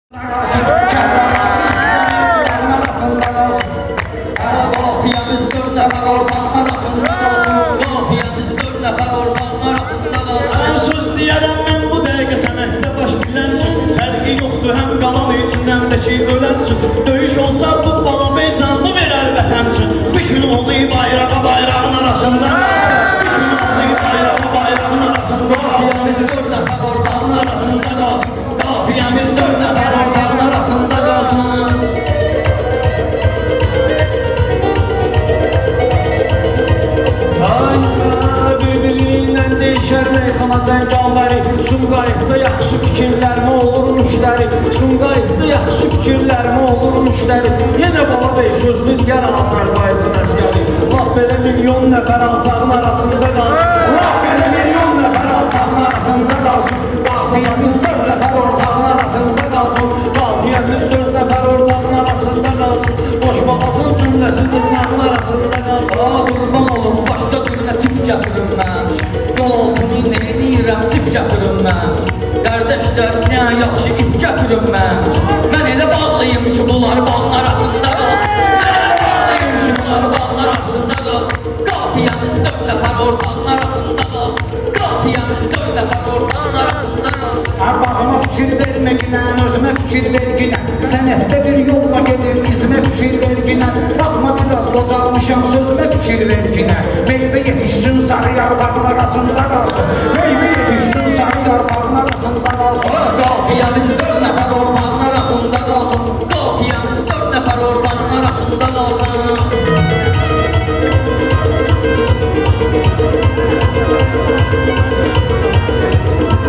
Söz diyerəm mən bu dəqiqə sənətdə baş bilənsin. Fərqi yoxdur həm qalan üçün həm də ki ölənsin. Döyüş olsa bu bala canlı verər vətənsin. Bütün olayı bayrağa bayrağın arasında qalsın. Bütün olayı bayrağa bayrağın arasında qalsın. Qafiyəmiz dörd nəfər ortağın arasında qalsın. Qafiyəmiz dörd nəfər ortağın arasında qalsın. Bir-birindən değişər meyxana zənganları. Sumqayıtda yaxşı fikirlərmə olur müştəri. Sumqayıtda yaxşı fikirlərmə olur müştəri. Yenə bala bey sözlü digər Azərbaycan əskəri. Laf belə milyon nəfər alsağın arasında qalsın. Laf belə milyon nəfər alsağın arasında qalsın. Qafiyəmiz dörd nəfər ortağın arasında qalsın. Qafiyəmiz dörd nəfər ortağın arasında qalsın. Boşmaqasın cümləsi dırnağın arasında qalsın. Qurban olum, başqa cürünə tip gətirim mən. Yol altını neynirəm, tip gətirim mən. Qardaşlar, nə yaxşı ip gətirim mən. Mən elə bağlıyım ki, bunlar bağın arasında qalsın. Mən elə bağlıyım ki, bunlar bağın arasında qalsın. Qafiyəmiz dörd nəfər ortağın arasında qalsın. Qafiyəmiz dörd nəfər ortağın arasında qalsın. Bağıma fikir vermə ginən, özümə fikir ver ginən. Sənətdə bir yolla gedir, izmə fikir ver ginən. Baxma biraz qozalmışam, sözümə fikir ver ginən. Meyvə yetişsin, sarı yarpağın arasında qalsın. Meyvə yetişsin, sarı yarpağın arasında qalsın. Qafiyəmiz dörd nəfər ortağın arasında qalsın. Qafiyəmiz dörd nəfər ortağın arasında qalsın.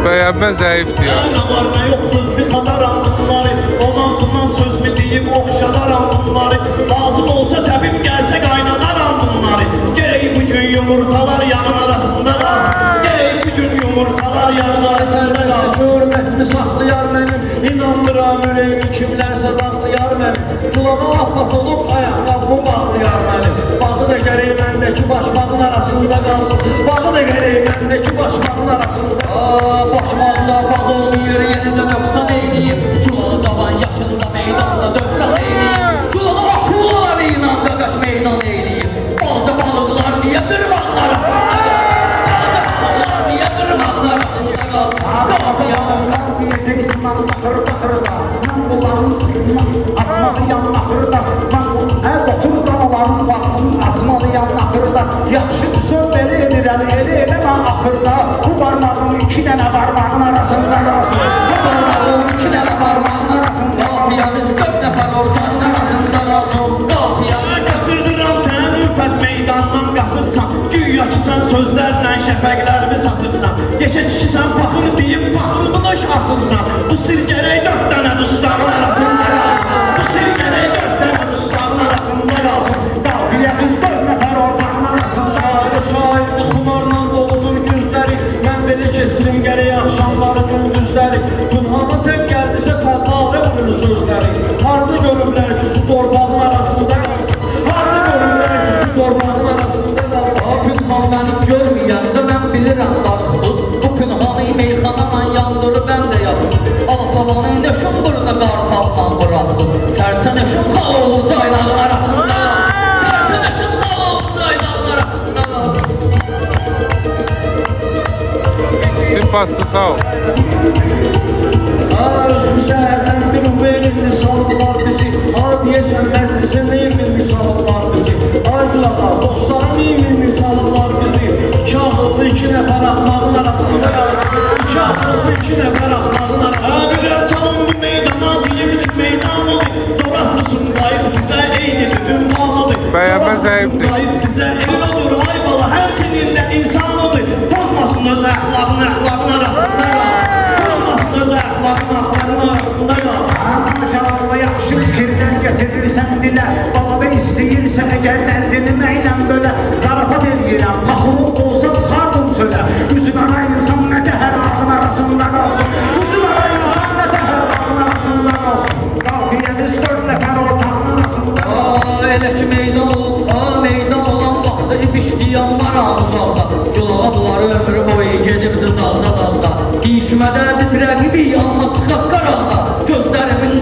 Bəyənmə zəifdir ya. Nə var nə yoxsuz bir qadaram bunları. Ondan bundan söz mü deyib oxşadaram bunları. Lazım olsa təbib gəlsə qaynadaram bunları. Gerək bugün yumurtalar yağın arasında qalsın. Gerək bugün yumurtalar yağın arasında qalsın. Hürmətimi saxlayar mənim, inandıram ürəyimi kimlərsə dağlayar mənim. Culağa afat olub ayaqlarımı bağlayar mənim. Bağı da gərək məndəki başmağın arasında qalsın. Bağı da gərək məndəki başmağın arasında qalsın. Başmağında bağ olmayır, yenində 90 eyliyim. Çulağı zaban yaşında meydanda dövran eyliyim. Çulağı akulaları ilə qaqaş meydan eyliyim. Balca balıqlar niyə dırmağın arasında qalsın? Balca balıqlar niyə dırmağın arasında qalsın? Qafiyəmiz Qafiyəsi isman baxır baxırda. Mən bunların sıxılma, açmalıyam naxırda. Mən otur qanaların baxın, açmalıyam naxırda. Yaxşı söz belə edirəm, elə mən axırda. Bu barmağın iki dənə barmağın arasında qalsın. Bu barmağın iki dənə barmağın arasında qalsın. Qafiyəmiz dörd nəfər ortağın arasında qalsın. Qafiyəmiz Qaçırdıram sən ülfət meydandan qaçırsan. Güya ki sən sözlərlə şəfəqlərimi saçırsan. Yekə kişisən paxır deyib paxırımı daş asırsan. Bu sir gərək dörd dənə dustağın arasında qalsın. Bu sir gərək dörd dənə dustağın arasında qalsın. Qafiyəmiz dörd nəfər ortağın arasında qalsın. Şahidli xumarla doludur gözləri. Mən belə keçirim gərək axşamları gündüzləri. Günhana tək gəldisə fətalı vurur sözləri. Harada görürlər ki su torpağın arasında qalsın. Harada görürlər ki su torpağın arasında qalsın. O Pünhan məni görməyəndə mən bilirəm darıxdız. Bu Pünhanı meyxanana yandırıb mən də yatım. Alapalanı nöşün burada qartalla bıraxdız. Sərçə nöşün xaloğlu caynağın arasında qalsın. Sərçə nöşün xaloğlu caynağın arasında qalsın. Simpatisi sağ ol. Özümüzə ərdən bir verilini saldılar bizi. Deyəsən məclisə neyimini saldılar bizi. Gülada dostlarım neyimini saldılar bizi. İki ağıllı iki nəfər axmağın arasında qalsın. İki ağıllı iki nəfər axmağın arasında. Biraz çalın bu meydana deyim ki meydan odur. Zoratmısın qayıt bizə eyni düdüm bağladı. Bəyənmə zəifdir. Qayıt bizə el odur ay bala həmçinin də insan odur. Pozmasın öz əxlaqın arasında qalsın. Pozmasın öz əxlaqın arasında qalsın. Maşallah yaxşı fikirdən getirirsən dilə. Baba istəyirsə əgər dərdini məylə belə. Zarafat eləyirəm, paxılıq olsa çıxardım çölə. Üzün arayırsan nə dəhər ağın arasında qalsın. Üzün arayırsan nə dəhər ağın arasında qalsın. Qafiyəmiz dörd nəfər ortağın arasında qalsın. Elə ki meydan olub, meydan olan vaxtı ibişdiyanlar uzaqda. Culağa bunları ömrü boyu gedibdi dalda dalda. Dişmədə biz rəqibi amma çıxaq qaraqda. Gözlərimin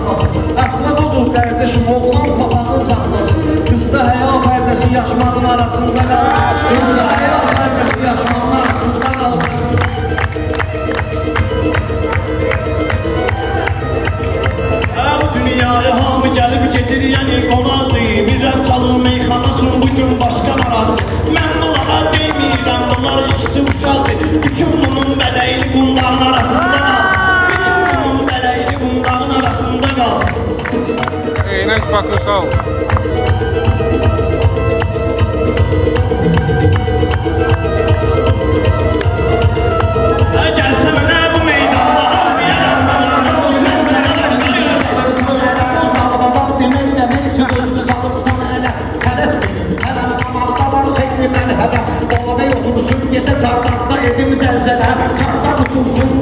saxlasın. Əxlaq odur qardaşım, oğlan papağını saxlasın. Qızda həya pərdəsi yaşmağın arasında qalsın. Qızda həya pərdəsi yaşmağın arasında qalsın. Bu dünyaya hamı gəlib gedir, yəni qonaqdır. Birdən çalır meyxana üçün bu gün başqa maraqdır. Mən bunlara demirəm, bunlar ikisi uşaqdır. Bütün bunun bələyini qundağın arasında qalsın. Bütün bunun bələyini qundağın arasında qalsın. Eynəz Bakı sağ ol. Gəlsə mənə bu meydanda hamıyarəm. Mən sənə Deməklə mən üçün özümü salırsan hələ Hələs benim, hələm tamamda var xeyli mən hələ Balabəy otursun, yetə çardaqda edim zəlzələ Çardaq uçursun,